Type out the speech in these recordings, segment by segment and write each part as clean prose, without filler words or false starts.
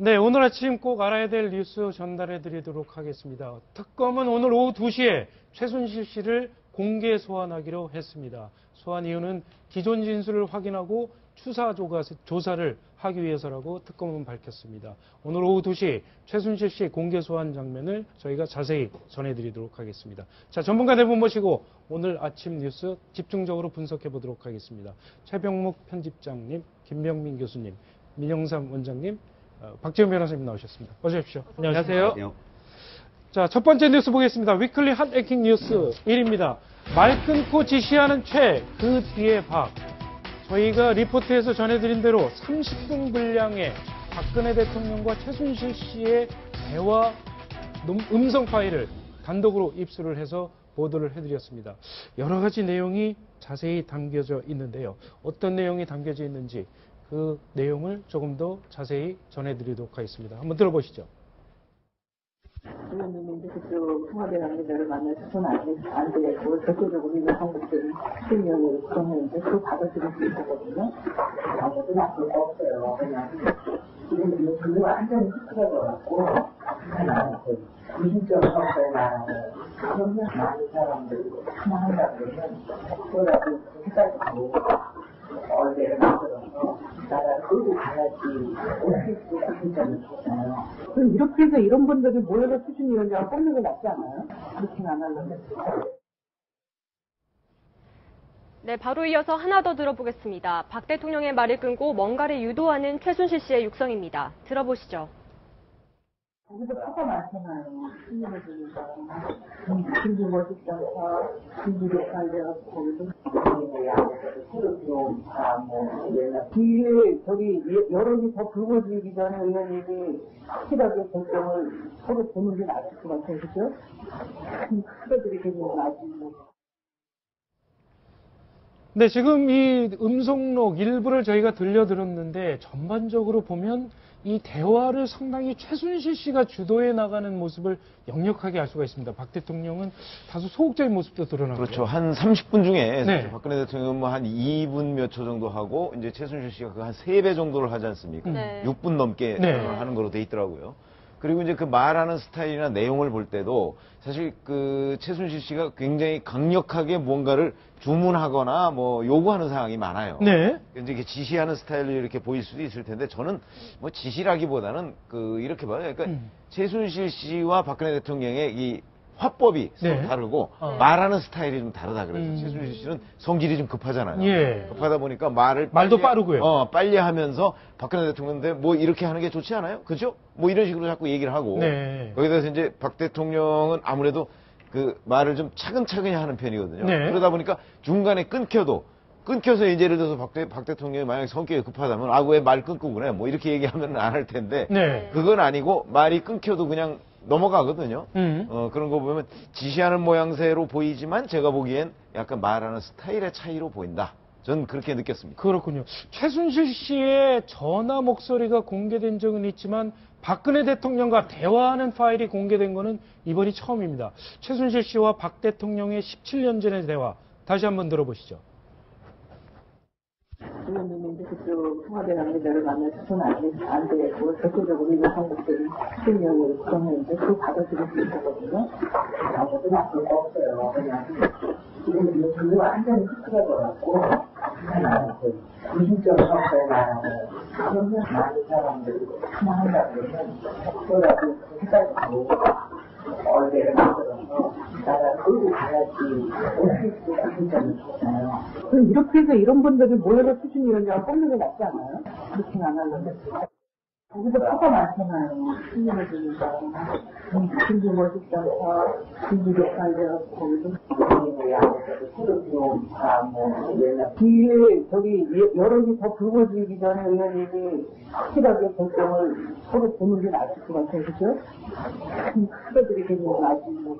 네, 오늘 아침 꼭 알아야 될 뉴스 전달해 드리도록 하겠습니다. 특검은 오늘 오후 2시에 최순실 씨를 공개 소환하기로 했습니다. 소환 이유는 기존 진술을 확인하고 추사 조사를 하기 위해서라고 특검은 밝혔습니다. 오늘 오후 2시 최순실 씨 공개 소환 장면을 저희가 자세히 전해드리도록 하겠습니다. 자, 전문가 네 분 모시고 오늘 아침 뉴스 집중적으로 분석해 보도록 하겠습니다. 최병묵 편집장님, 김병민 교수님, 민영삼 원장님, 박지원 변호사님 나오셨습니다. 어서 오십시오. 안녕하세요. 자, 첫 번째 뉴스 보겠습니다. 위클리 핫 액킹 뉴스 1입니다. 말 끊고 지시하는 최, 그 뒤에 박. 저희가 리포트에서 전해드린 대로 30분 분량의 박근혜 대통령과 최순실 씨의 대화 음성 파일을 단독으로 입수를 해서 보도를 해드렸습니다. 여러 가지 내용이 자세히 담겨져 있는데요. 어떤 내용이 담겨져 있는지 그 내용을 조금 더 자세히 전해드리도록 하겠습니다. 한번 들어보시죠. 의원님이 이제 그쪽 청와대 관계자를 만나서 안 되고 적극적으로 이런 방법들을 실명으로 구성했는데 그거 받아들일 수 있었거든요. 아무도 나쁠 거 없어요. 그냥 지금 그거 완전히 흐트러져갖고 이심적 성과에 말하는 그러면 많은 사람들이 하나 한다 그러면 그거라도 헷갈리고 얼굴을 만들어서 나라를 끌고 가야지 어떻게 그런 점이 있잖아요. 그럼 이렇게 해서 이런 분들이 모여서 수준위원장을 뽑는 게 낫지 않아요? 그렇게는 안 하려면. 네, 바로 이어서 하나 더 들어보겠습니다. 박 대통령의 말을 끊고 뭔가를 유도하는 최순실 씨의 육성입니다. 들어보시죠. 거기서 표가 많잖아요. 신문을 주니까. 김주 멋있다서 김주도 살려갖고 거기서 뒤에 저기 여론이 더 불거지기 전에 의원님이 확실하게 결정을 서로 보는 게 나을 것 같아요. 그죠? 크게들이 되면 나중에. 네, 지금 이 음성록 일부를 저희가 들려드렸는데 전반적으로 보면 이 대화를 상당히 최순실 씨가 주도해 나가는 모습을 역력하게 알 수가 있습니다. 박 대통령은 다소 소극적인 모습도 드러나고요. 그렇죠. 한 30분 중에 네. 박근혜 대통령은 뭐 한 2분 몇 초 정도 하고 이제 최순실 씨가 그 한 3배 정도를 하지 않습니까? 네. 6분 넘게 네. 하는 거로 돼 있더라고요. 그리고 이제 그 말하는 스타일이나 내용을 볼 때도 사실 그 최순실 씨가 굉장히 강력하게 무언가를 주문하거나 뭐 요구하는 상황이 많아요. 네. 이제 이렇게 지시하는 스타일로 이렇게 보일 수도 있을 텐데 저는 뭐 지시라기보다는 그 이렇게 봐요. 그러니까 최순실 씨와 박근혜 대통령의 이 화법이 서로 네. 다르고 말하는 스타일이 좀 다르다 그래서 최순실 씨는 성질이 좀 급하잖아요. 예. 급하다 보니까 말도 빠르고요. 빨리 하면서 박근혜 대통령인데 뭐 이렇게 하는 게 좋지 않아요? 그죠? 뭐 이런 식으로 자꾸 얘기를 하고 네. 거기에 대해서 이제 박 대통령은 아무래도 그 말을 좀 차근차근히 하는 편이거든요. 네. 그러다 보니까 중간에 끊겨서 이제 예를 들어서 박 대통령이 만약에 성격이 급하다면 아 왜 말 끊고 그래? 뭐 이렇게 얘기하면 안 할 텐데 네. 그건 아니고 말이 끊겨도 그냥 넘어가거든요. 그런 거 보면 지시하는 모양새로 보이지만 제가 보기엔 약간 말하는 스타일의 차이로 보인다. 저는 그렇게 느꼈습니다. 그렇군요. 최순실 씨의 전화 목소리가 공개된 적은 있지만 박근혜 대통령과 대화하는 파일이 공개된 것은 이번이 처음입니다. 최순실 씨와 박 대통령의 17년 전의 대화 다시 한번 들어보시죠. 의원님이 이제 그쪽 청와대 관계자를 만나서 안 되고 적극적으로 이런 방법들을 실명으로 구성했는데 그거 받아들일 수 있었거든요. 아무도 나쁠 거 없어요. 그냥 지금 그거 완전히 흐트러져갖고 이심적 성과에 말하는 그러면 많은 사람들이 하나 한다 그러면 그거라도 헷갈리고 얼굴을 만들어서 나라를 끌고 가야지 어떻게 그런 점이 있잖아요. 그럼 이렇게 해서 이런 분들이 모여서 수준위원장을 뽑는 게 낫지 않아요? 그렇게는 안 하려면. 거기서 표가 많잖아요. 신문을 주니까. 김주 멋있다서 김주도 살려갖고 거기서 뒤에 저기 여론이 더 불거지기 전에 의원님이 확실하게 결정을 서로 보는 게 나을 것 같아요. 그죠? 크게들이 되면 나중에.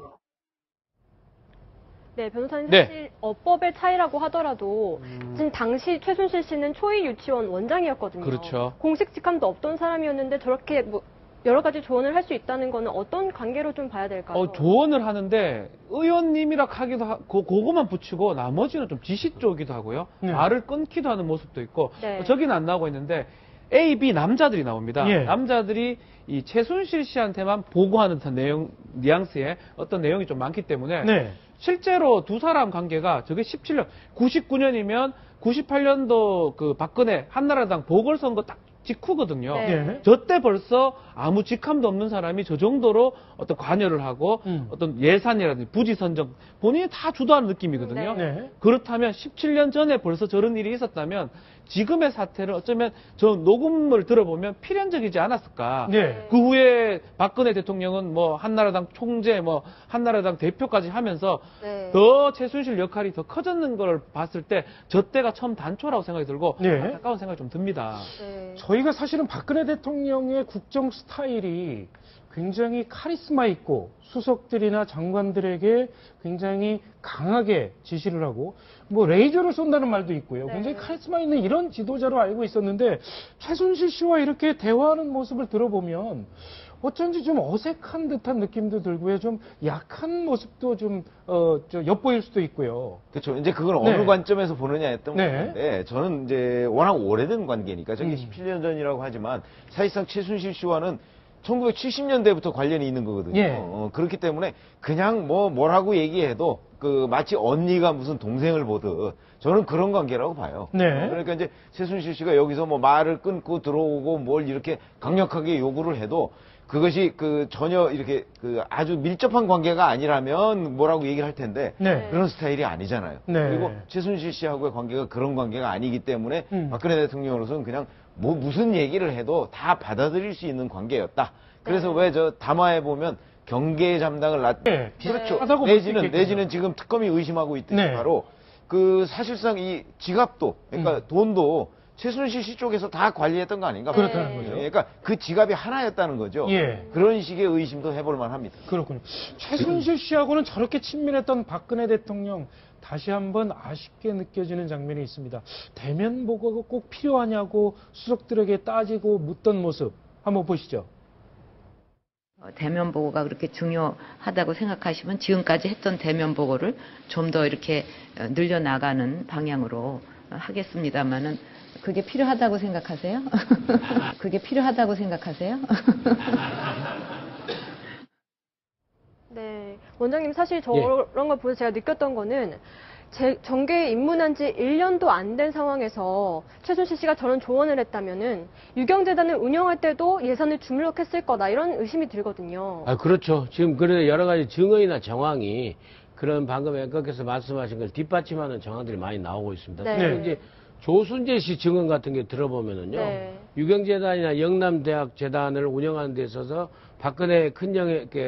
네, 변호사님 사실 어법의 차이라고 하더라도 지금 당시 최순실 씨는 초이 유치원 원장이었거든요. 그렇죠. 공식 직함도 없던 사람이었는데 저렇게 뭐 여러 가지 조언을 할 수 있다는 거는 어떤 관계로 좀 봐야 될까요? 조언을 하는데 의원님이라 하기도 하고 그거만 붙이고 나머지는 좀 지시 쪽이기도 하고요. 네. 말을 끊기도 하는 모습도 있고 네. 저기는 안 나오고 있는데 A, B 남자들이 나옵니다. 예. 남자들이 이 최순실 씨한테만 보고하는 듯한 내용, 뉘앙스의 어떤 내용이 좀 많기 때문에 네. 실제로 두 사람 관계가 저게 17년, 99년이면 98년도 그 박근혜 한나라당 보궐선거 딱 직후거든요. 네. 예. 저때 벌써 아무 직함도 없는 사람이 저 정도로 어떤 관여를 하고 어떤 예산이라든지 부지 선정 본인이 다 주도하는 느낌이거든요. 네. 그렇다면 17년 전에 벌써 저런 일이 있었다면 지금의 사태를 어쩌면 저 녹음을 들어보면 필연적이지 않았을까. 네. 그 후에 박근혜 대통령은 뭐 한나라당 총재, 뭐 한나라당 대표까지 하면서 네. 더 최순실 역할이 더 커졌는 걸 봤을 때 저 때가 처음 단초라고 생각이 들고 네. 안타까운 생각이 좀 듭니다. 네. 저희가 사실은 박근혜 대통령의 국정 스타일이 굉장히 카리스마 있고 수석들이나 장관들에게 굉장히 강하게 지시를 하고 뭐 레이저를 쏜다는 말도 있고요. 네. 굉장히 카리스마 있는 이런 지도자로 알고 있었는데 최순실 씨와 이렇게 대화하는 모습을 들어보면 어쩐지 좀 어색한 듯한 느낌도 들고요. 좀 약한 모습도 좀 엿보일 수도 있고요. 그렇죠. 이제 그걸 네. 어느 관점에서 보느냐 했던 네. 건데 저는 이제 워낙 오래된 관계니까 저게 17년 전이라고 하지만 사실상 최순실 씨와는 1970년대부터 관련이 있는 거거든요. 예. 그렇기 때문에 그냥 뭐라고 얘기해도 그 마치 언니가 무슨 동생을 보듯 저는 그런 관계라고 봐요. 네. 그러니까 이제 최순실 씨가 여기서 뭐 말을 끊고 들어오고 뭘 이렇게 강력하게 요구를 해도 그것이 그 전혀 이렇게 그 아주 밀접한 관계가 아니라면 뭐라고 얘기를 할 텐데 네. 그런 스타일이 아니잖아요. 네. 그리고 최순실 씨하고의 관계가 그런 관계가 아니기 때문에 박근혜 대통령으로서는 그냥 뭐 무슨 얘기를 해도 다 받아들일 수 있는 관계였다. 그래서 왜 저 담화에 보면 경계 잠당을 네. 그렇죠. 비슷하다고 볼수 있겠군요. 내지는 지금 특검이 의심하고 있듯이 네. 바로 그 사실상 이 지갑도 그러니까 돈도 최순실 씨 쪽에서 다 관리했던 거 아닌가? 그렇다는 거죠. 그러니까 그 지갑이 하나였다는 거죠. 예. 그런 식의 의심도 해볼 만합니다. 그렇군요. 최순실 씨하고는 저렇게 친밀했던 박근혜 대통령 다시 한번 아쉽게 느껴지는 장면이 있습니다. 대면 보고가 꼭 필요하냐고 수석들에게 따지고 묻던 모습 한번 보시죠. 대면 보고가 그렇게 중요하다고 생각하시면 지금까지 했던 대면 보고를 좀 더 이렇게 늘려나가는 방향으로 하겠습니다만은 그게 필요하다고 생각하세요? 그게 필요하다고 생각하세요? 네. 원장님 사실 저런 걸 보면서 제가 느꼈던 거는 정계에 입문한 지 1년도 안 된 상황에서 최순실 씨가 저런 조언을 했다면은 유경재단을 운영할 때도 예산을 주물럭했을 거다 이런 의심이 들거든요. 아, 그렇죠. 지금 그런 여러 가지 증언이나 정황이 그런 방금 앵커께서 말씀하신 걸 뒷받침하는 정황들이 많이 나오고 있습니다. 네. 특히 이제 조순재 씨 증언 같은 게 들어보면은요. 네. 유경재단이나 영남대학 재단을 운영하는 데 있어서 박근혜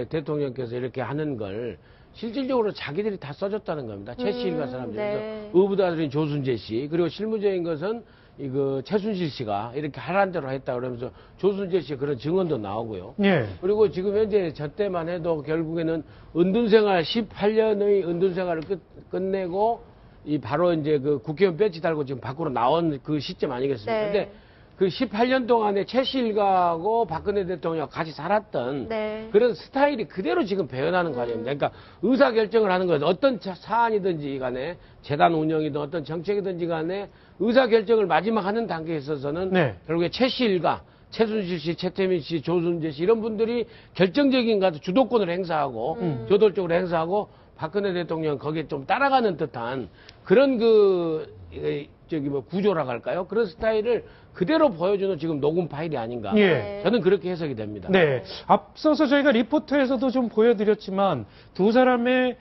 대통령께서 이렇게 하는 걸 실질적으로 자기들이 다 써줬다는 겁니다. 최씨일가 사람들이. 네. 의붓아들인 조순재 씨. 그리고 실무적인 것은 이거 최순실 씨가 이렇게 하라는 대로 했다 그러면서 조순재 씨의 그런 증언도 나오고요. 예. 그리고 지금 현재 저 때만 해도 결국에는 은둔생활 18년의 은둔생활을 끝내고 이 바로 이제 그 국회의원 배지 달고 지금 밖으로 나온 그 시점 아니겠습니까? 네. 근데 그 18년 동안에 최씨 일가하고 박근혜 대통령 같이 살았던 네. 그런 스타일이 그대로 지금 배어나는 과정입니다. 그러니까 의사결정을 하는 것, 어떤 사안이든지 간에 재단 운영이든 어떤 정책이든지 간에 의사결정을 마지막 하는 단계에 있어서는 네. 결국에 최씨 일가, 최순실 씨, 최태민 씨, 조순재 씨 이런 분들이 결정적인 주도권을 행사하고 저돌적으로 행사하고 박근혜 대통령 거기에 좀 따라가는 듯한 그런 구조라고 할까요? 그런 스타일을 그대로 보여주는 지금 녹음 파일이 아닌가. 예. 저는 그렇게 해석이 됩니다. 네. 앞서서 저희가 리포터에서도 좀 보여드렸지만 두 사람의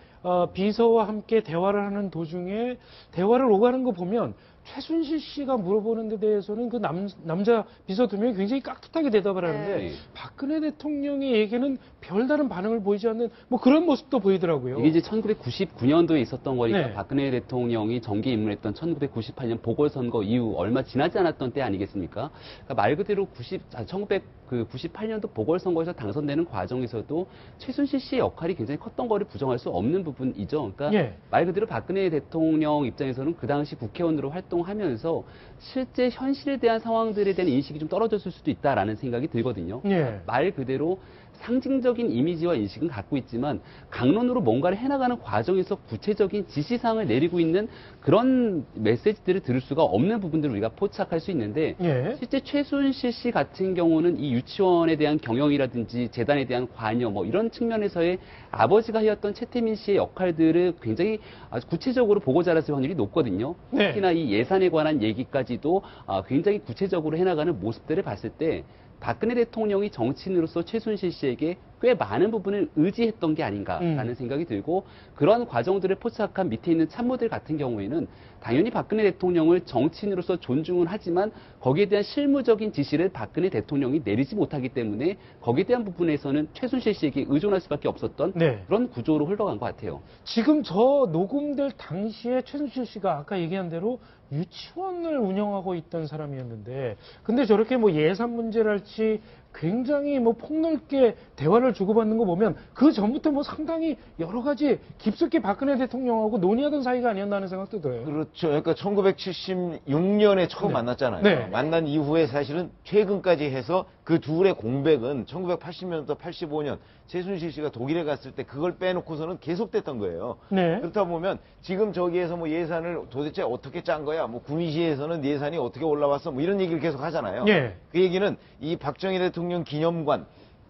비서와 함께 대화를 하는 도중에 대화를 오가는 거 보면 최순실 씨가 물어보는 데 대해서는 그 남자 비서 두 명이 굉장히 깍듯하게 대답을 하는데 네. 박근혜 대통령의 얘기는 별다른 반응을 보이지 않는 뭐 그런 모습도 보이더라고요. 이게 이제 1999년도에 있었던 거니까 네. 박근혜 대통령이 정계 입문했던 1998년 보궐선거 이후 얼마 지나지 않았던 때 아니겠습니까? 그러니까 말 그대로 1998년도 보궐선거에서 당선되는 과정에서도 최순실 씨의 역할이 굉장히 컸던 거를 부정할 수 없는 부분이죠. 그러니까 예. 말 그대로 박근혜 대통령 입장에서는 그 당시 국회의원으로 활동하면서 실제 현실에 대한 상황들에 대한 인식이 좀 떨어졌을 수도 있다라는 생각이 들거든요. 예. 말 그대로 상징적인 이미지와 인식은 갖고 있지만 강론으로 뭔가를 해나가는 과정에서 구체적인 지시사항을 내리고 있는 그런 메시지들을 들을 수가 없는 부분들을 우리가 포착할 수 있는데 예. 실제 최순실 씨 같은 경우는 이 유치원에 대한 경영이라든지 재단에 대한 관여 뭐 이런 측면에서의 아버지가 해왔던 최태민 씨의 역할들을 굉장히 아주 구체적으로 보고 자랐을 확률이 높거든요. 네. 특히나 이 예산에 관한 얘기까지도 굉장히 구체적으로 해나가는 모습들을 봤을 때 박근혜 대통령이 정치인으로서 최순실 씨에게 꽤 많은 부분을 의지했던 게 아닌가라는 생각이 들고 그런 과정들을 포착한 밑에 있는 참모들 같은 경우에는 당연히 박근혜 대통령을 정치인으로서 존중은 하지만 거기에 대한 실무적인 지시를 박근혜 대통령이 내리지 못하기 때문에 거기에 대한 부분에서는 최순실 씨에게 의존할 수밖에 없었던 네. 그런 구조로 흘러간 것 같아요. 지금 저 녹음될 당시에 최순실 씨가 아까 얘기한 대로 유치원을 운영하고 있던 사람이었는데, 근데 저렇게 뭐 예산 문제랄지 굉장히 뭐 폭넓게 대화를 주고받는 거 보면 그 전부터 뭐 상당히 여러 가지 깊숙이 박근혜 대통령하고 논의하던 사이가 아니었나 하는 생각도 들어요. 그렇죠. 그러니까 1976년에 처음 네. 만났잖아요. 네. 만난 이후에 사실은 최근까지 해서 그 둘의 공백은 1980년부터 85년 최순실 씨가 독일에 갔을 때 그걸 빼놓고서는 계속됐던 거예요. 네. 그렇다 보면 지금 저기에서 뭐 예산을 도대체 어떻게 짠 거야? 뭐 구미시에서는 예산이 어떻게 올라왔어? 뭐 이런 얘기를 계속 하잖아요. 예. 그 얘기는 이 박정희 대통령 기념관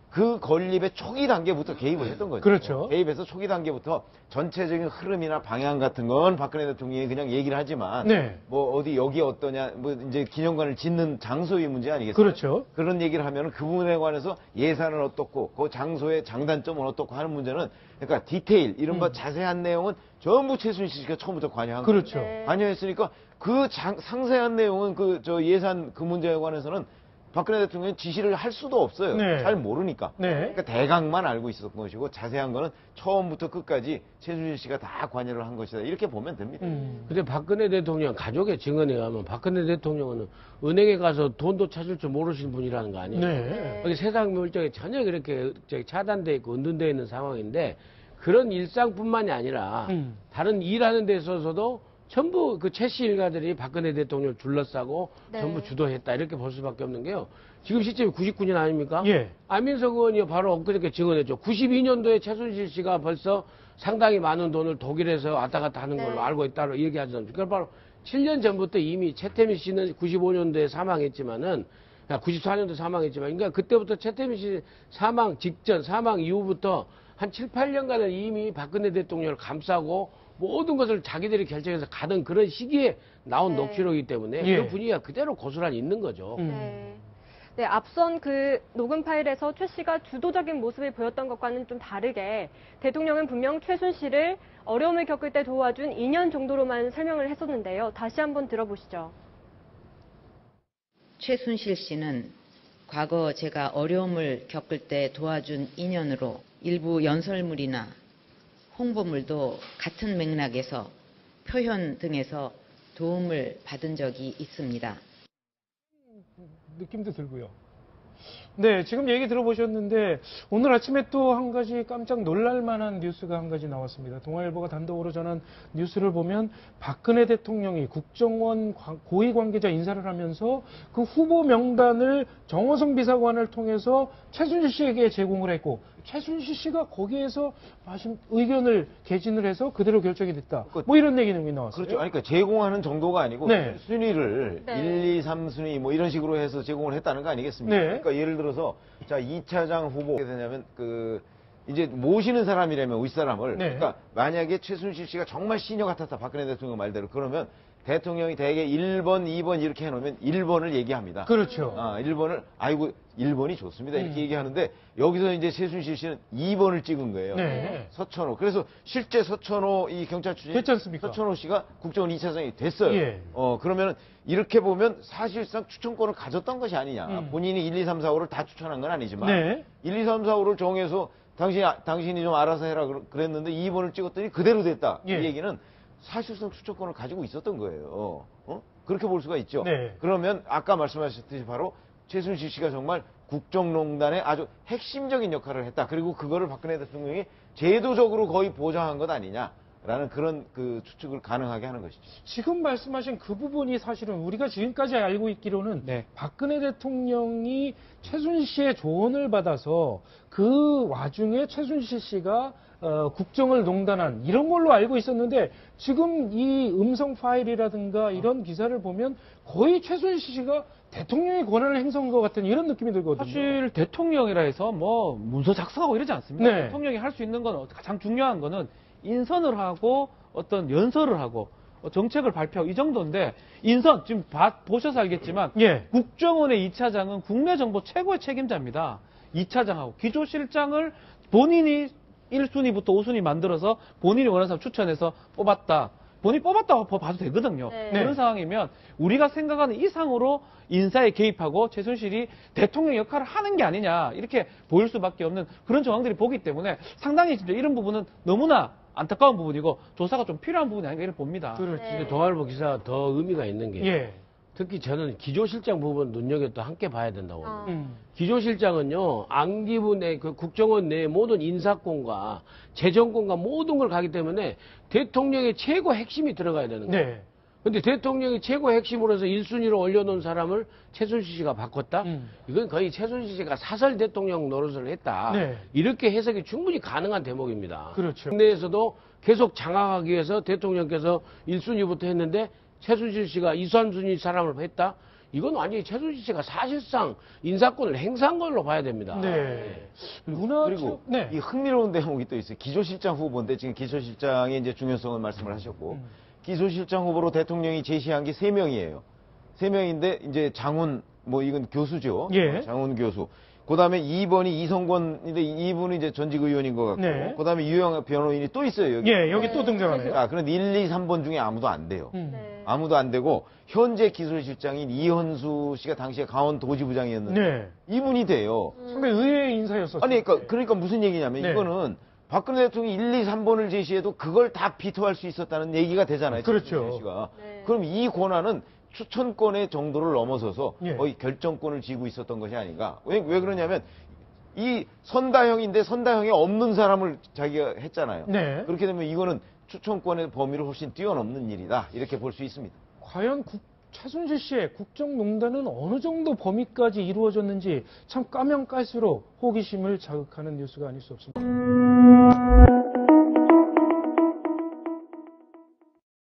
그 건립의 초기 단계부터 개입을 했던 거죠. 그렇죠. 개입해서 초기 단계부터 전체적인 흐름이나 방향 같은 건 박근혜 대통령이 그냥 얘기를 하지만 네. 뭐 어디 여기 어떠냐 뭐 이제 기념관을 짓는 장소의 문제 아니겠어요? 그렇죠. 그런 얘기를 하면 그 부분에 관해서 예산은 어떻고 그 장소의 장단점은 어떻고 하는 문제는 그러니까 디테일 이른바 자세한 내용은 전부 최순실 씨가 처음부터 관여한 거예요. 그렇죠. 네. 관여했으니까 그 상세한 내용은 그 저 예산 그 문제에 관해서는 박근혜 대통령이 지시를 할 수도 없어요. 네. 잘 모르니까. 네. 그러니까 대강만 알고 있었던 것이고 자세한 거는 처음부터 끝까지 최순실 씨가 다 관여를 한 것이다. 이렇게 보면 됩니다. 근데 박근혜 대통령 가족의 증언에 의하면 박근혜 대통령은 은행에 가서 돈도 찾을 줄 모르시는 분이라는 거 아니에요? 네. 여기 세상 물정이 전혀 그렇게 차단되어 있고 은둔되어 있는 상황인데 그런 일상뿐만이 아니라 다른 일하는 데 있어서도 전부 그 최씨 일가들이 박근혜 대통령을 둘러싸고 네. 전부 주도했다 이렇게 볼 수밖에 없는 게요. 지금 시점이 99년 아닙니까? 예. 안민석 의원이 바로 엊그저께 증언했죠. 92년도에 최순실 씨가 벌써 상당히 많은 돈을 독일에서 왔다 갔다 하는 걸로 네. 알고 있다고 얘기하지 않습니까? 그걸 바로 7년 전부터 이미 최태민 씨는 95년도에 사망했지만은 94년도 사망했지만 그러니까 그때부터 최태민 씨 사망 직전 사망 이후부터 한 7, 8년간을 이미 박근혜 대통령을 감싸고 모든 것을 자기들이 결정해서 가던 그런 시기에 나온 네. 녹취록이기 때문에 예. 그런 분위기가 그대로 고스란히 있는 거죠. 네. 네, 앞선 그 녹음 파일에서 최 씨가 주도적인 모습을 보였던 것과는 좀 다르게 대통령은 분명 최순실을 어려움을 겪을 때 도와준 2년 정도로만 설명을 했었는데요. 다시 한번 들어보시죠. 최순실 씨는 과거 제가 어려움을 겪을 때 도와준 인연으로 일부 연설물이나 홍보물도 같은 맥락에서 표현 등에서 도움을 받은 적이 있습니다. 느낌도 들고요. 네, 지금 얘기 들어보셨는데 오늘 아침에 또 한 가지 깜짝 놀랄만한 뉴스가 한 가지 나왔습니다. 동아일보가 단독으로 전한 뉴스를 보면 박근혜 대통령이 국정원 고위 관계자 인사를 하면서 그 후보 명단을 정호성 비서관을 통해서 최순실 씨에게 제공을 했고 최순실 씨가 거기에서 의견을 개진을 해서 그대로 결정이 됐다. 뭐 이런 얘기는 나왔어요. 그렇죠. 아니, 그러니까 제공하는 정도가 아니고 네. 순위를 네. 1, 2, 3순위 뭐 이런 식으로 해서 제공을 했다는 거 아니겠습니까? 네. 그러니까 예를 들어서 자 2차장 후보 어떻게 되냐면 그 이제 모시는 사람이라면 윗사람을 네. 그러니까 만약에 최순실 씨가 정말 시녀 같았다 박근혜 대통령 말대로 그러면 대통령이 대개 1번, 2번 이렇게 해놓으면 1번을 얘기합니다. 그렇죠. 1번을 아이고 1번이 좋습니다 이렇게 얘기하는데 여기서 이제 최순실 씨는 2번을 찍은 거예요. 네. 서천호. 그래서 실제 서천호 이 경찰 출신 됐지 않습니까? 서천호 씨가 국정원 2차장이 됐어요. 예. 그러면은 이렇게 보면 사실상 추천권을 가졌던 것이 아니냐. 본인이 1, 2, 3, 4, 5를 다 추천한 건 아니지만 네. 1, 2, 3, 4, 5를 정해서 당신이 좀 알아서 해라 그랬는데 2번을 찍었더니 그대로 됐다. 예. 이 얘기는 사실상 추천권을 가지고 있었던 거예요. 그렇게 볼 수가 있죠. 네. 그러면 아까 말씀하셨듯이 바로 최순실 씨가 정말 국정농단의 아주 핵심적인 역할을 했다. 그리고 그거를 박근혜 대통령이 제도적으로 거의 보장한 것 아니냐. 라는 그런 그 추측을 가능하게 하는 것이죠. 지금 말씀하신 그 부분이 사실은 우리가 지금까지 알고 있기로는 네. 박근혜 대통령이 최순실 씨의 조언을 받아서 그 와중에 최순실 씨가 국정을 농단한 이런 걸로 알고 있었는데 지금 이 음성 파일이라든가 이런 기사를 보면 거의 최순실 씨가 대통령의 권한을 행사한 것 같은 이런 느낌이 들거든요. 사실 대통령이라 해서 뭐 문서 작성하고 이러지 않습니다. 네. 대통령이 할 수 있는 건 가장 중요한 거는 인선을 하고 어떤 연설을 하고 정책을 발표하고 이 정도인데 인선 지금 보셔서 알겠지만 예. 국정원의 2차장은 국내 정보 최고의 책임자입니다. 2차장하고 기조실장을 본인이 1순위부터 5순위 만들어서 본인이 원하는 사람 추천해서 뽑았다. 본인이 뽑았다고 봐도 되거든요. 네. 그런 상황이면 우리가 생각하는 이상으로 인사에 개입하고 최순실이 대통령 역할을 하는 게 아니냐 이렇게 보일 수밖에 없는 그런 정황들이 보기 때문에 상당히 진짜 이런 부분은 너무나 안타까운 부분이고 조사가 좀 필요한 부분이 아닌가 이렇게 봅니다. 그렇죠. 근데 동아일보 기사가 더 의미가 있는 게 예. 특히 저는 기조실장 부분 눈여겨 함께 봐야 된다고 아. 봅니다. 기조실장은요, 안기부 내, 그 국정원 내 모든 인사권과 재정권과 모든 걸 가기 때문에 대통령의 최고 핵심이 들어가야 되는 거예요. 네. 근데 대통령이 최고 핵심으로 해서 1순위로 올려놓은 사람을 최순실 씨가 바꿨다? 이건 거의 최순실 씨가 사설 대통령 노릇을 했다. 네. 이렇게 해석이 충분히 가능한 대목입니다. 그렇죠. 국내에서도 계속 장악하기 위해서 대통령께서 1순위부터 했는데 최순실 씨가 2, 3순위 사람을 했다? 이건 완전히 최순실 씨가 사실상 인사권을 행사한 걸로 봐야 됩니다. 네. 그리고 네. 이 흥미로운 대목이 또 있어요. 기조실장 후보인데 지금 기조실장의 이제 중요성을 말씀을 하셨고 기조실장 후보로 대통령이 제시한 게 3명이에요. 3명인데 이제 장훈 뭐 이건 교수죠. 예. 장훈 교수. 그다음에 2번이 이성권인데 이분은 이제 전직 의원인 것 같고. 네. 그다음에 유영 변호인이 또 있어요. 여기. 예, 여기 또 등장하네요. 아, 그런데 1, 2, 3번 중에 아무도 안 돼요. 네. 아무도 안 되고 현재 기술실장인 이현수 씨가 당시에 강원도지부장이었는데 네. 이분이 돼요. 상당히 의외의 인사였었죠. 아니 그러니까 무슨 얘기냐면 네. 이거는 박근혜 대통령이 1, 2, 3번을 제시해도 그걸 다 비토할 수 있었다는 얘기가 되잖아요. 그렇죠. 최순실 씨가. 네. 그럼 이 권한은 추천권의 정도를 넘어서서 예. 거의 결정권을 쥐고 있었던 것이 아닌가. 왜 그러냐면 이 선다형인데 선다형에 없는 사람을 자기가 했잖아요. 네. 그렇게 되면 이거는 추천권의 범위를 훨씬 뛰어넘는 일이다. 이렇게 볼 수 있습니다. 과연 최순실 씨의 국정농단은 어느 정도 범위까지 이루어졌는지 참 까면 깔수록 호기심을 자극하는 뉴스가 아닐 수 없습니다.